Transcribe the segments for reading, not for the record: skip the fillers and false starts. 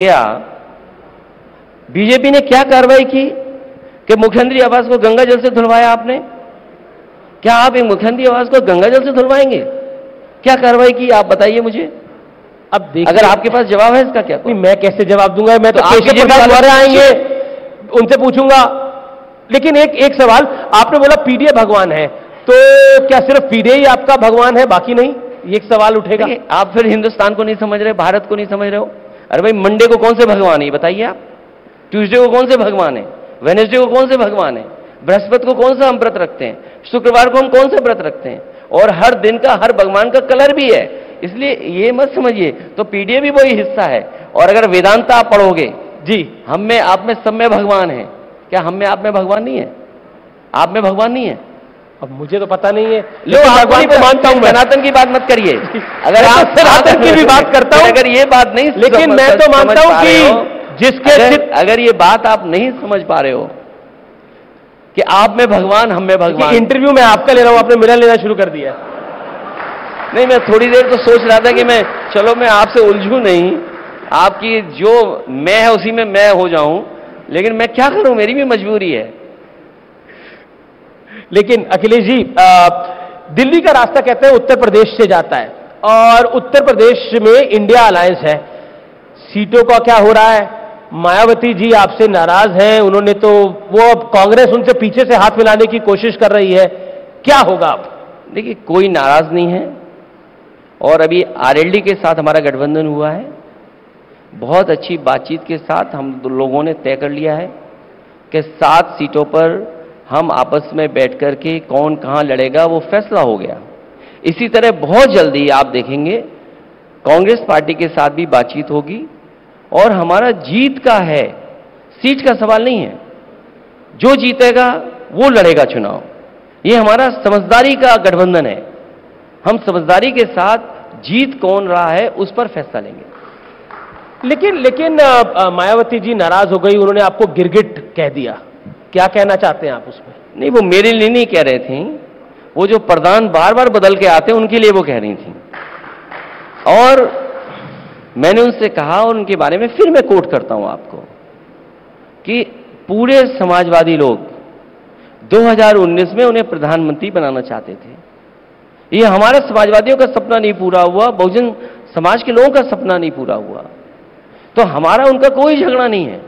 क्या बीजेपी ने क्या कार्रवाई की कि मुख्यमंत्री आवास को गंगा जल से धुलवाया आपने? क्या आप एक मुख्यमंत्री आवास को गंगा जल से धुलवाएंगे? क्या कार्रवाई की आप बताइए मुझे। अब देखिए, अगर आपके पास जवाब है इसका क्या? नहीं, मैं कैसे जवाब दूंगा? मैं तो आप प्रसाद मौर्य आएंगे, उनसे पूछूंगा। लेकिन एक सवाल, आपने बोला पीडीए भगवान है, तो क्या सिर्फ पीडीए ही आपका भगवान है, बाकी नहीं? ये एक सवाल उठेगा। आप फिर हिंदुस्तान को नहीं समझ रहे, भारत को नहीं समझ रहे हो। अरे भाई, मंडे को कौन से भगवान है बताइए आप? ट्यूसडे को कौन से भगवान है? वेडनेसडे को कौन से भगवान है? बृहस्पति को कौन सा हम व्रत रखते हैं? शुक्रवार को हम कौन से व्रत रखते हैं? और हर दिन का हर भगवान का कलर भी है, इसलिए ये मत समझिए। तो पीडीए भी वही हिस्सा है। और अगर वेदांता आप पढ़ोगे, जी हम में आप में सब में भगवान है। क्या हम में आप में भगवान नहीं है? आप में भगवान नहीं है? अब मुझे तो पता नहीं है। लो, भगवान को मानता हूं, सनातन की बात मत करिए। अगर आप सनातन की भी बात करता हूं, अगर ये बात नहीं, लेकिन मैं तो मानता हूं कि जिसके अगर ये बात आप नहीं समझ पा रहे हो कि आप में भगवान हम में भगवान। इंटरव्यू में आपका ले रहा हूं, आपने मेरा लेना शुरू कर दिया। नहीं, मैं थोड़ी देर तो सोच रहा था कि मैं चलो मैं आपसे उलझूं नहीं, आपकी जो मैं है उसी में मैं हो जाऊं, लेकिन मैं क्या करूं, मेरी भी मजबूरी है। लेकिन अखिलेश जी, दिल्ली का रास्ता कहते हैं उत्तर प्रदेश से जाता है, और उत्तर प्रदेश में इंडिया अलायंस है। सीटों का क्या हो रहा है? मायावती जी आपसे नाराज हैं, उन्होंने तो वो अब कांग्रेस उनसे पीछे से हाथ मिलाने की कोशिश कर रही है, क्या होगा अब? देखिए, कोई नाराज नहीं है, और अभी आरएलडी के साथ हमारा गठबंधन हुआ है। बहुत अच्छी बातचीत के साथ हम लोगों ने तय कर लिया है कि 7 सीटों पर हम आपस में बैठ कर के कौन कहां लड़ेगा वो फैसला हो गया। इसी तरह बहुत जल्दी आप देखेंगे कांग्रेस पार्टी के साथ भी बातचीत होगी, और हमारा जीत का है, सीट का सवाल नहीं है। जो जीतेगा वो लड़ेगा चुनाव। ये हमारा समझदारी का गठबंधन है। हम समझदारी के साथ जीत कौन रहा है उस पर फैसला लेंगे। लेकिन मायावती जी नाराज हो गई, उन्होंने आपको गिरगिट कह दिया, क्या कहना चाहते हैं आप उसमें? नहीं, वो मेरे लिए नहीं कह रहे थे, वो जो प्रधान बार बार बदल के आते हैं उनके लिए वो कह रही थी। और मैंने उनसे कहा, और उनके बारे में फिर मैं कोट करता हूं आपको, कि पूरे समाजवादी लोग 2019 में उन्हें प्रधानमंत्री बनाना चाहते थे। ये हमारे समाजवादियों का सपना नहीं पूरा हुआ, बहुजन समाज के लोगों का सपना नहीं पूरा हुआ, तो हमारा उनका कोई झगड़ा नहीं है।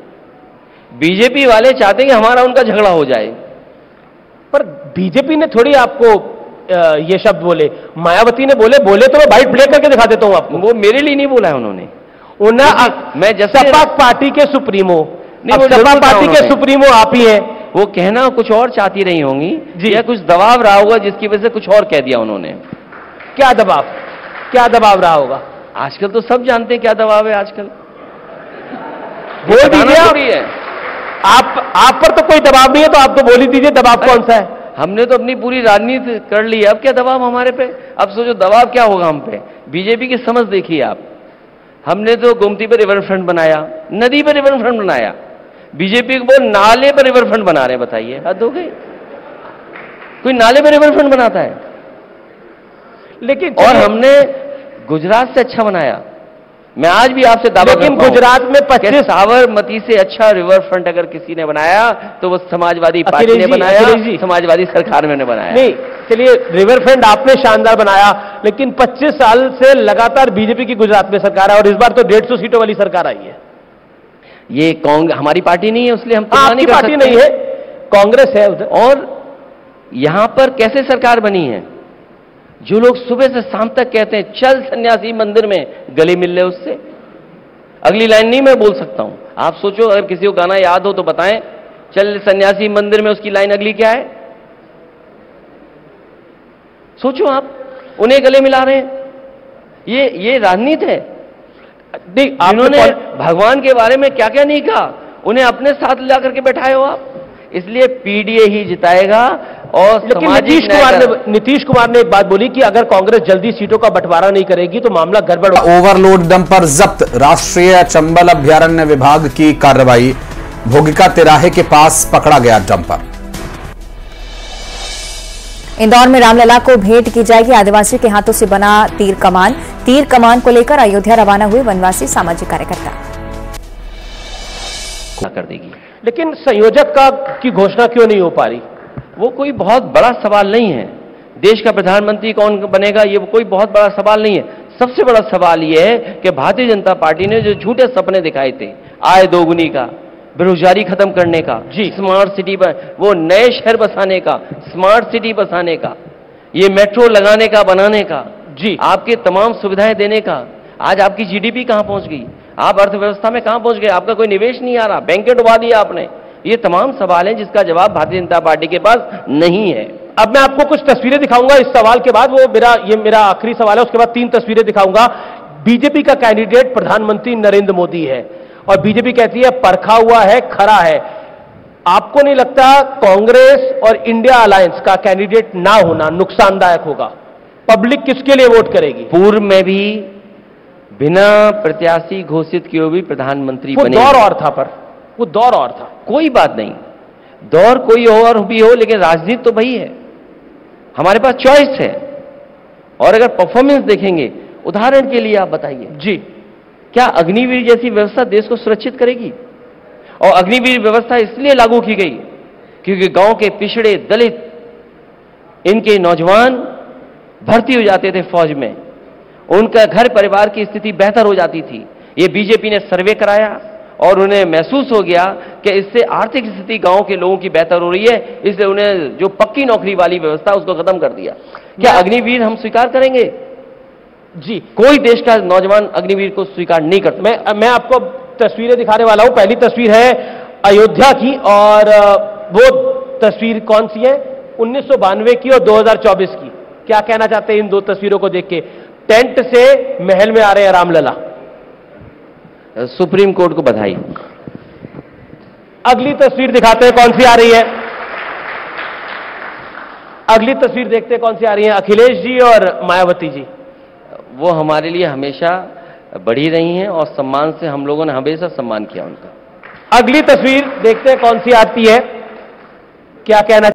बीजेपी वाले चाहते हैं कि हमारा उनका झगड़ा हो जाए। पर बीजेपी ने थोड़ी आपको ये शब्द बोले, मायावती ने बोले तो मैं बाइट प्ले करके दिखा देता हूं आपको। वो मेरे लिए नहीं बोला है उन्होंने। मैं जैसे सपा पार्टी के सुप्रीमो, सपा पार्टी के सुप्रीमो आप ही हैं। वो कहना कुछ और चाहती रही होंगी जी, या कुछ दबाव रहा होगा जिसकी वजह से कुछ और कह दिया उन्होंने। क्या दबाव रहा होगा? आजकल तो सब जानते हैं क्या दबाव है आजकल। बोल दीजिए। आप पर तो कोई दबाव नहीं है, तो आप तो बोल ही दीजिए दबाव कौन सा है। हमने तो अपनी पूरी राजनीति कर ली, अब क्या दबाव हमारे पे? अब सोचो दबाव क्या होगा हम पे। बीजेपी की समझ देखिए आप। हमने तो गोमती पर रिवर फ्रंट बनाया, नदी पर रिवर फ्रंट बनाया। बीजेपी को वो नाले पर रिवर फ्रंट बना रहे हैं, बताइए हद हो गई। कोई नाले पर रिवर फ्रंट बनाता है? लेकिन और हमने गुजरात से अच्छा बनाया। मैं आज भी आपसे दावा करता हूं, गुजरात में 25 साबरमती से अच्छा रिवर फ्रंट अगर किसी ने बनाया तो वो समाजवादी पार्टी ने बनाया, समाजवादी सरकार में ने बनाया। नहीं, चलिए रिवर फ्रंट आपने शानदार बनाया, लेकिन 25 साल से लगातार बीजेपी की गुजरात में सरकार है, और इस बार तो 150 सीटों वाली सरकार आई है। ये हमारी पार्टी नहीं है, इसलिए हम आपकी पार्टी नहीं है, कांग्रेस है उधर। और यहां पर कैसे सरकार बनी है? जो लोग सुबह से शाम तक कहते हैं चल सन्यासी मंदिर में, गले मिल ले उससे। अगली लाइन नहीं मैं बोल सकता हूं, आप सोचो, अगर किसी को गाना याद हो तो बताएं। चल सन्यासी मंदिर में, उसकी लाइन अगली क्या है? सोचो आप, उन्हें गले मिला रहे हैं। ये राजनीति है। इन्होंने भगवान के बारे में क्या क्या नहीं कहा, उन्हें अपने साथ ला करके बैठाए हो आप। इसलिए पीडीए ही जिताएगा। और नीतीश कुमार ने एक बात बोली कि अगर कांग्रेस जल्दी सीटों का बंटवारा नहीं करेगी तो मामला गड़बड़। ओवरलोड डंपर जब्त, राष्ट्रीय चंबल अभ्यारण्य विभाग की कार्रवाई। भोगिका तिराहे के पास पकड़ा गया डंपर। इंदौर में रामलला को भेंट की जाएगी। आदिवासियों के हाथों से बना तीर कमान को लेकर अयोध्या रवाना हुए वनवासी सामाजिक कार्यकर्ता। कर देगी। लेकिन संयोजक की घोषणा क्यों नहीं हो पा रही? वो कोई बहुत बड़ा सवाल नहीं है। देश का प्रधानमंत्री कौन बनेगा ये कोई बहुत बड़ा सवाल नहीं है। सबसे बड़ा सवाल ये है कि भारतीय जनता पार्टी ने जो झूठे सपने दिखाए थे, आय दोगुनी का, बेरोजगारी खत्म करने का, जी, स्मार्ट सिटी पर वो नए शहर बसाने का, स्मार्ट सिटी बसाने का, ये मेट्रो लगाने का, बनाने का, जी, आपके तमाम सुविधाएं देने का, आज आपकी जीडीपी कहां पहुंच गई? आप अर्थव्यवस्था में कहां पहुंच गए? आपका कोई निवेश नहीं आ रहा, बैंकें डुबा दिया आपने। ये तमाम सवाल हैं जिसका जवाब भारतीय जनता पार्टी के पास नहीं है। अब मैं आपको कुछ तस्वीरें दिखाऊंगा इस सवाल के बाद, ये मेरा आखिरी सवाल है, उसके बाद 3 तस्वीरें दिखाऊंगा। बीजेपी का कैंडिडेट प्रधानमंत्री नरेंद्र मोदी है और बीजेपी कहती है परखा हुआ है, खरा है। आपको नहीं लगता कांग्रेस और इंडिया अलायंस का कैंडिडेट ना होना नुकसानदायक होगा? पब्लिक किसके लिए वोट करेगी? पूर्व में भी बिना प्रत्याशी घोषित किए हुए प्रधानमंत्री वो बने। दौर और था, पर वो दौर और था। कोई बात नहीं, दौर कोई और भी हो, लेकिन राजनीति तो वही है। हमारे पास चॉइस है। और अगर परफॉर्मेंस देखेंगे, उदाहरण के लिए आप बताइए जी, क्या अग्निवीर जैसी व्यवस्था देश को सुरक्षित करेगी? और अग्निवीर व्यवस्था इसलिए लागू की गई क्योंकि गांव के पिछड़े, दलित, इनके नौजवान भर्ती हो जाते थे फौज में, उनका घर परिवार की स्थिति बेहतर हो जाती थी। ये बीजेपी ने सर्वे कराया और उन्हें महसूस हो गया कि इससे आर्थिक स्थिति गांव के लोगों की बेहतर हो रही है, इसलिए उन्हें जो पक्की नौकरी वाली व्यवस्था उसको खत्म कर दिया। क्या अग्निवीर हम स्वीकार करेंगे? जी, कोई देश का नौजवान अग्निवीर को स्वीकार नहीं करता। मैं आपको तस्वीरें दिखाने वाला हूं। पहली तस्वीर है अयोध्या की, और वो तस्वीर कौन सी है? 1992 की और 2024 की। क्या कहना चाहते हैं इन 2 तस्वीरों को देख के? टेंट से महल में आ रहे हैं रामलला। सुप्रीम कोर्ट को बधाई। अगली तस्वीर दिखाते हैं कौन सी आ रही है। अगली तस्वीर देखते हैं कौन सी आ रही है। अखिलेश जी और मायावती जी, वो हमारे लिए हमेशा बढ़ी रही हैं और सम्मान से हम लोगों ने हमेशा सम्मान किया उनका। अगली तस्वीर देखते हैं कौन सी आती है। क्या कहना